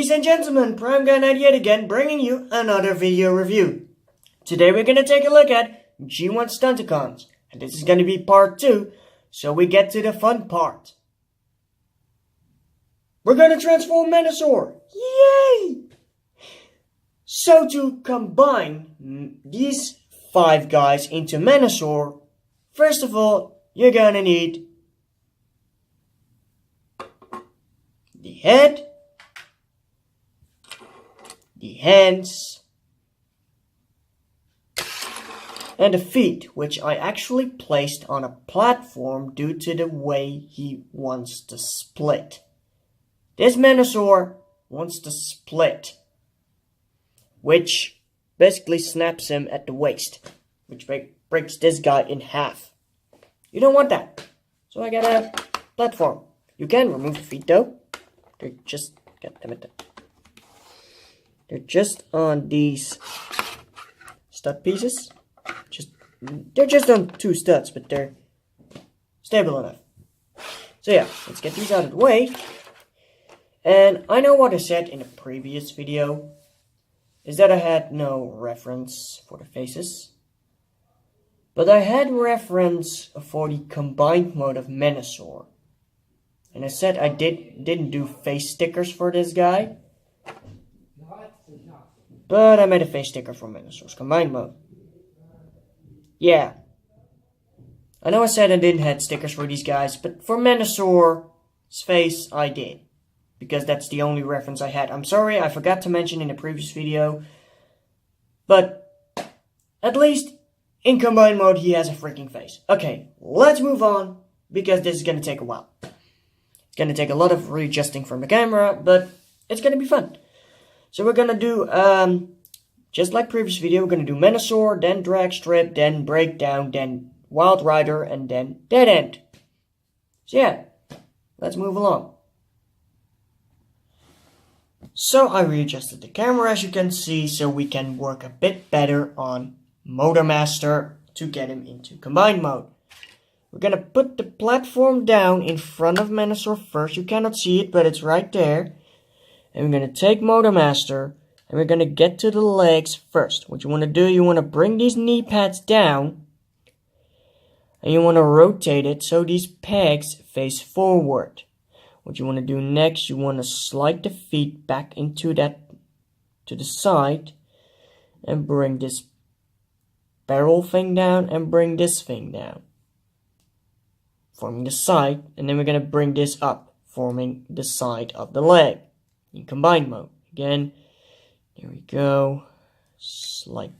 Ladies and gentlemen, Prime Guy Knight yet again bringing you another video review. Today we're going to take a look at G1 Stunticons, and this is going to be part 2, so we get to the fun part. We're going to transform Menasor! Yay! So to combine these 5 guys into Menasor, first of all, you're going to need the head, the hands, and the feet, which I actually placed on a platform due to the way he wants to split. This Menasor wants to split, which basically snaps him at the waist, which breaks this guy in half. You don't want that, so I got a platform. You can remove the feet though. They're just, they're just on these stud pieces. They're just on 2 studs, but they're stable enough. So yeah, let's get these out of the way. And I know what I said in a previous video is that I had no reference for the faces. But I had reference for the combined mode of Menasor. And I said I didn't do face stickers for this guy. But I made a face sticker for Menasor's combined mode. Yeah. I know I said I didn't have stickers for these guys, but for Menasor's face, I did. Because that's the only reference I had. I'm sorry, I forgot to mention in the previous video. But at least in combined mode, he has a freaking face. Okay, let's move on, because this is going to take a while. It's going to take a lot of readjusting from the camera, but it's going to be fun. So we're going to do, just like previous video, we're going to do Menasor, then Drag Strip, then Breakdown, then Wild Rider, and then Dead End. So yeah, let's move along. So I readjusted the camera, as you can see, so we can work a bit better on Motormaster to get him into combined mode. We're going to put the platform down in front of Menasor first. You cannot see it, but it's right there. And we're going to take Motormaster, and we're going to get to the legs first. What you want to do, you want to bring these knee pads down, and you want to rotate it so these pegs face forward. What you want to do next, you want to slide the feet back into that, to the side, and bring this barrel thing down, and bring this thing down, forming the side, and then we're going to bring this up, forming the side of the leg, in combined mode. Again, there we go, slide,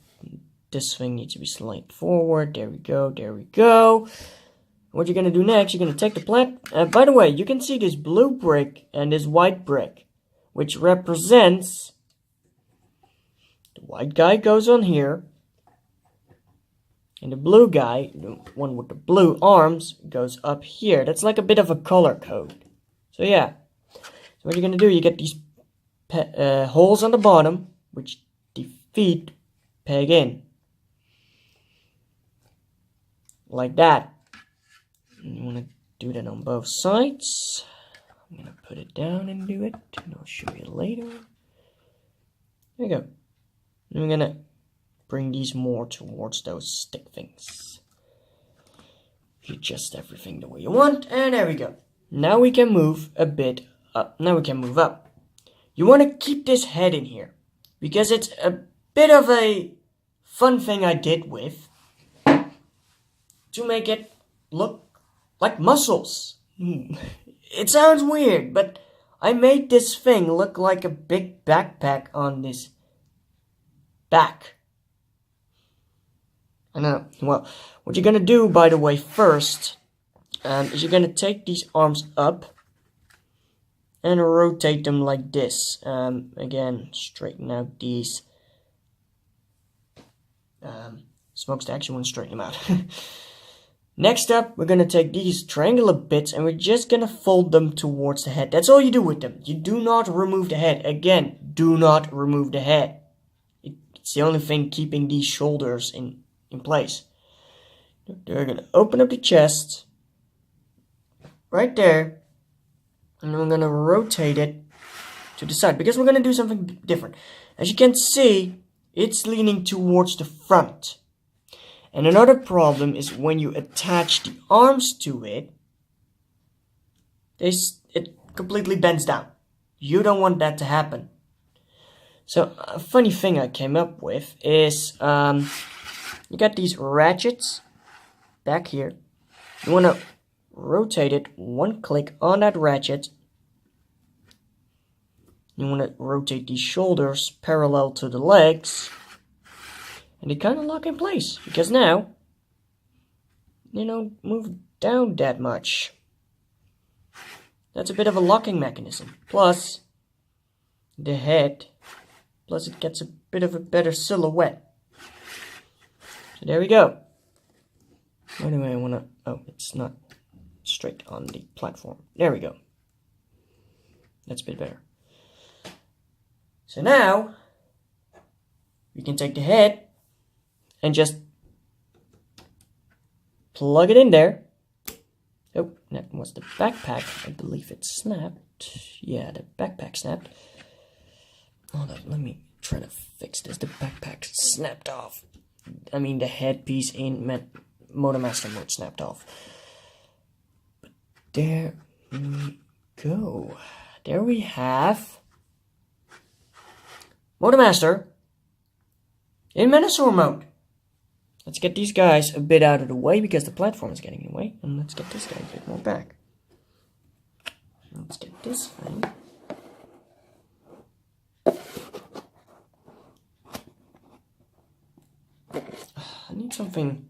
this thing needs to be slid forward, there we go, there we go. What you're going to do next, you're going to take the by the way, you can see this blue brick and this white brick, which represents the white guy goes on here, and the blue guy, the one with the blue arms, goes up here. That's like a bit of a color code. So yeah, so what you're going to do, you get these holes on the bottom, which the feet peg in. Like that. And you want to do that on both sides. I'm going to put it down and do it, and I'll show you later. There you go. And we're going to bring these more towards those stick things. You adjust everything the way you want, and there we go. Now we can move a bit up. Now we can move up. You want to keep this head in here, because it's a bit of a fun thing I did with, to make it look like muscles. It sounds weird, but I made this thing look like a big backpack on this back. I know. Well, what you're going to do, by the way, first, is you're going to take these arms up and rotate them like this. Again, straighten out these smokestacks. You want to straighten them out. Next up, we're going to take these triangular bits and we're just going to fold them towards the head. That's all you do with them. You do not remove the head. Again, do not remove the head. It's the only thing keeping these shoulders in place. They're going to open up the chest right there, and I'm going to rotate it to the side because we're going to do something different. As you can see, it's leaning towards the front. And another problem is when you attach the arms to it, it completely bends down. You don't want that to happen. So a funny thing I came up with is you got these ratchets back here. You want to rotate it one click on that ratchet. You want to rotate these shoulders parallel to the legs. And they kind of lock in place. Because now, you don't move down that much. That's a bit of a locking mechanism. Plus, the head. Plus it gets a bit of a better silhouette. So there we go. Where do I want to... Oh, it's not straight on the platform. There we go. That's a bit better. So now, we can take the head and just plug it in there. Oh, that was the backpack. I believe it snapped. Yeah, the backpack snapped. Hold on, let me try to fix this. The backpack snapped off. I mean, the headpiece in Motormaster mode snapped off. But there we go. There we have Motormaster in menasor mode. Let's get these guys a bit out of the way because the platform is getting in the way. And let's get this guy a bit more back. Let's get this thing. I need something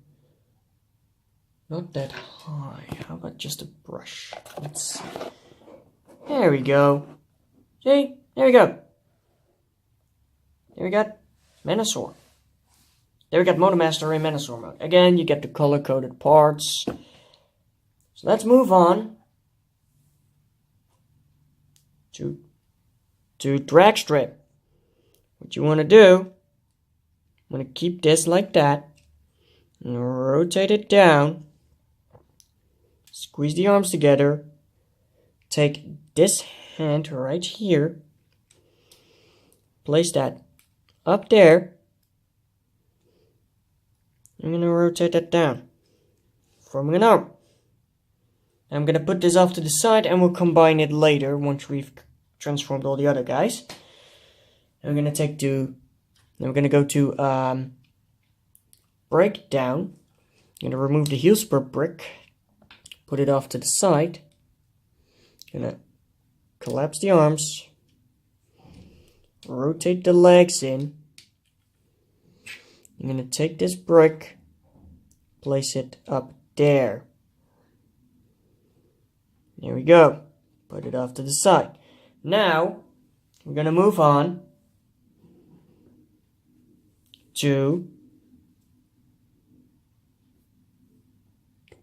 not that high. How about just a brush? Let's see. There we go. See? There we go. There we got menasor. There we got Motormaster in menasor mode. Again, you get the color-coded parts. So let's move on to drag strip. What you want to do, I'm going to keep this like that. And rotate it down. Squeeze the arms together. Take this hand right here. Place that up there. I'm going to rotate that down. Forming an arm. I'm going to put this off to the side and we'll combine it later once we've transformed all the other guys. And we're going to go to breakdown. I'm going to remove the heel spur brick. Put it off to the side. I'm going to collapse the arms. Rotate the legs in. I'm going to take this brick. Place it up there. There we go. Put it off to the side. Now, we're going to move on to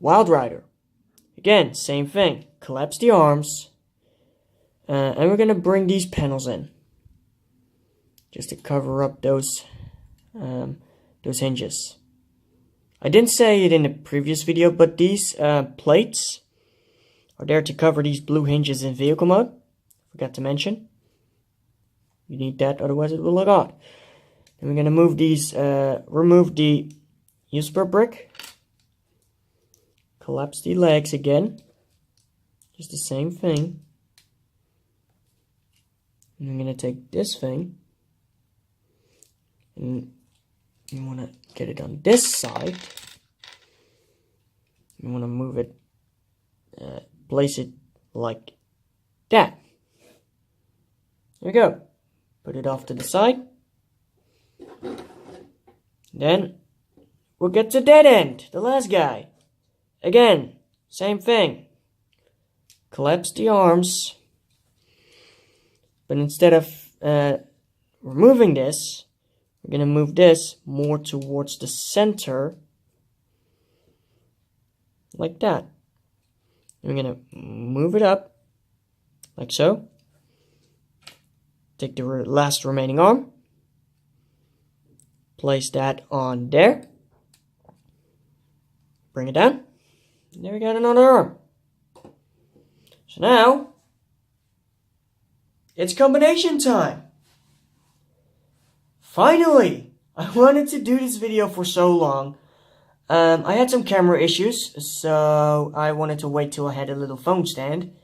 Wild Rider. Again, same thing. Collapse the arms. And we're going to bring these panels in. Just to cover up those hinges. I didn't say it in the previous video, but these plates are there to cover these blue hinges in vehicle mode. Forgot to mention. You need that, otherwise it will look odd. And we're going to move these, remove the heel spur brick. Collapse the legs again. Just the same thing. And I'm going to take this thing. And you want to get it on this side. You want to move it, place it like that. There we go. Put it off to the side. Then we'll get to dead end, the last guy. Again, same thing. Collapse the arms. But instead of removing this, we're going to move this more towards the center. Like that. And we're going to move it up. Like so. Take the last remaining arm. Place that on there. Bring it down. And there we got another arm. So now, It's combination time! Finally! I wanted to do this video for so long. I had some camera issues, so I wanted to wait till I had a little phone stand.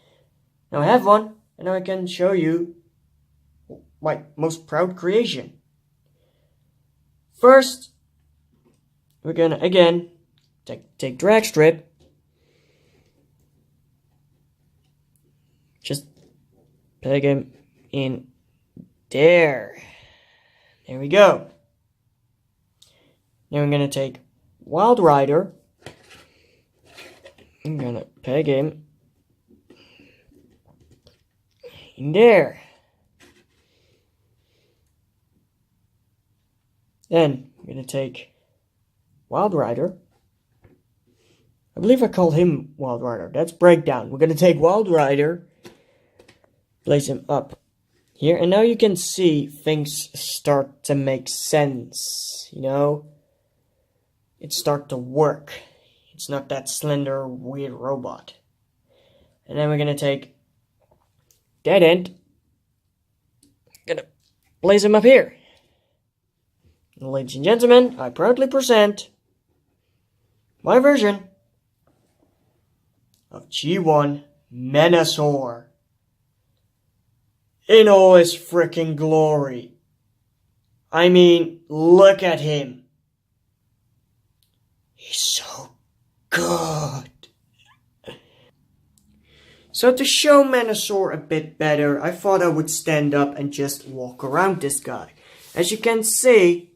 Now I have one, and now I can show you my most proud creation. First, we're gonna, again, take drag strip. Just peg him in there. There we go. Now I'm gonna take Wild Rider. I'm gonna peg him in there. Then I'm gonna take Wild Rider. I believe I called him Wild Rider. That's Breakdown. We're gonna take Wild Rider, place him up here, and now you can see things start to make sense, you know? It starts to work. It's not that slender, weird robot. And then we're gonna take Dead End. Gonna place him up here. And ladies and gentlemen, I proudly present my version of G1 Menasor in all his freaking glory. I mean, look at him. He's so good. So to show Menasor a bit better, I thought I would stand up and just walk around this guy. As you can see,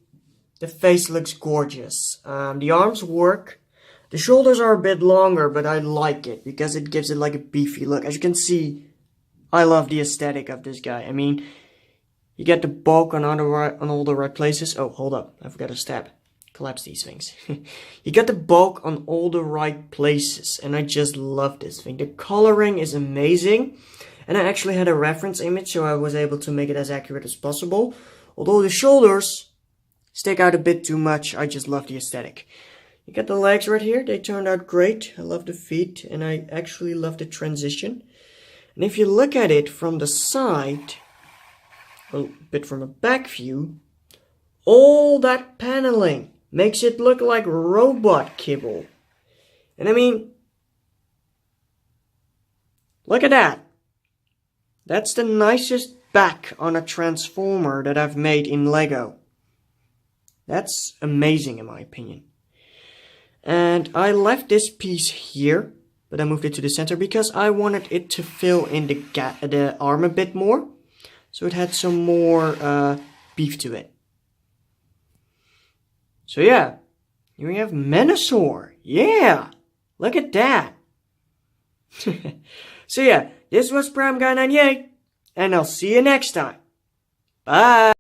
the face looks gorgeous. The arms work. The shoulders are a bit longer, but I like it because it gives it like a beefy look. As you can see, I love the aesthetic of this guy. I mean, you get the bulk on all the right places. Oh, hold up. I forgot to stab. Collapse these things. You got the bulk on all the right places, and I just love this thing. The coloring is amazing, and I actually had a reference image, so I was able to make it as accurate as possible. Although the shoulders stick out a bit too much, I just love the aesthetic. You got the legs right here. They turned out great. I love the feet, and I actually love the transition. And if you look at it from the side, a bit from a back view, all that paneling makes it look like robot kibble. And I mean, look at that. That's the nicest back on a Transformer that I've made in Lego. That's amazing in my opinion. And I left this piece here, but I moved it to the center because I wanted it to fill in the arm a bit more. So it had some more beef to it. So yeah, here we have Menasor. Yeah, look at that. So yeah, this was Prime Guy 98, and I'll see you next time. Bye.